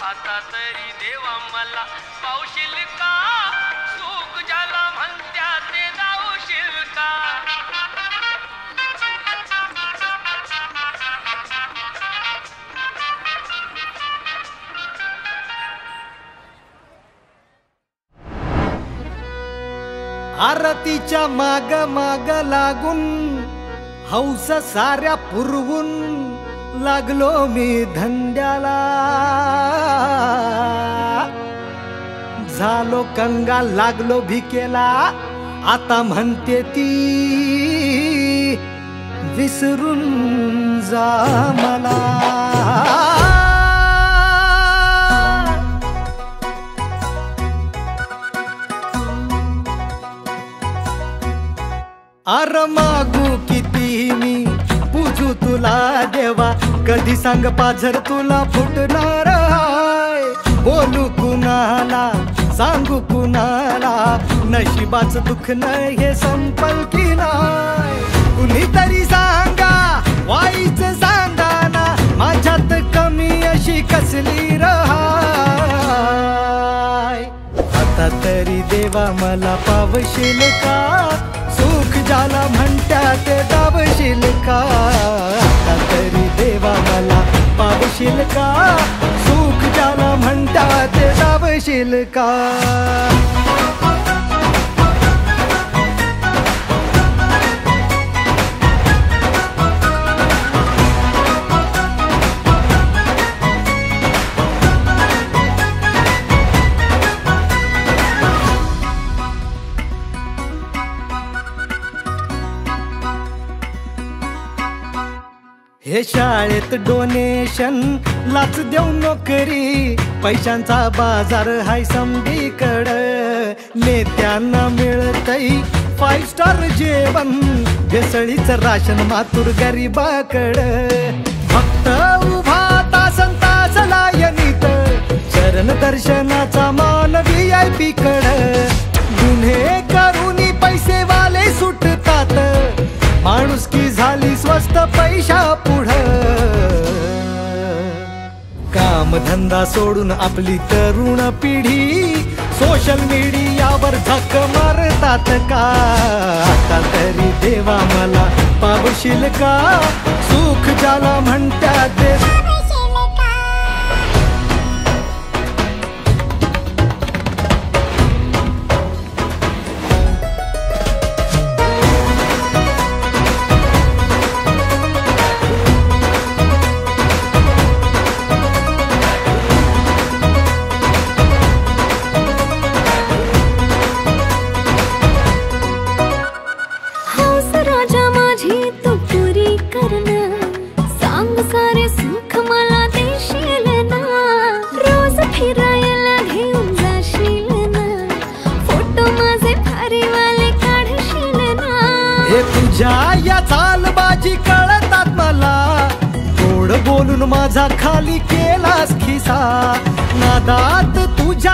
आता तरी देवा मला पावशील का सुख ज्याला म्हणत्या ते जाऊशील का आरतीच्या माग माग लागून हौस साऱ्या पुरवून लागलो मी धंद्याला झालो कंगाल लागलो भिकेला आता म्हणते ती विसरून जा मला अर मागू किती मी पूजू तुला देवा कधी सांग पाझर तुला फुटणार हाय बोलू कुणाला सांगू कुणाला नशिबाच दुःख नाही हे संपल की नाही कुणीतरी सांगा वाईच सांगा ना माझ्यात कमी अशी कसली रहाय आता तरी देवा मला पावशील का सुख ज्याला म्हणत्या ते दाबशील का आता तरी देवा मला पावशील का सुख ज्याला म्हणत्या ते दाबशील का हे शाळेत डोनेशन लाच देऊ नोकरी पैशांचा बाजार हाय समदीकडं नेत्यांना मिळतय 5 स्टार जेवण भेसळीच राशन मातूर गरीबाकडं फक्त उभा तासन तास लायनीत चरण दर्शनाचा मान VIP कडं गुन्हे करूनी पैसेवाले सुटतात माणुसकी झाली स्वस्त पैशा पुढं काम धंदा सोडून आपली तरुण पिढी सोशल मीडियावर झक मारतात का आता तरी देवा मला पावशील का सुख ज्याला म्हणतात ते या चालबाजी कळतात मला गोड बोलून माझा खाली केलास खिसा नादात तुझ्या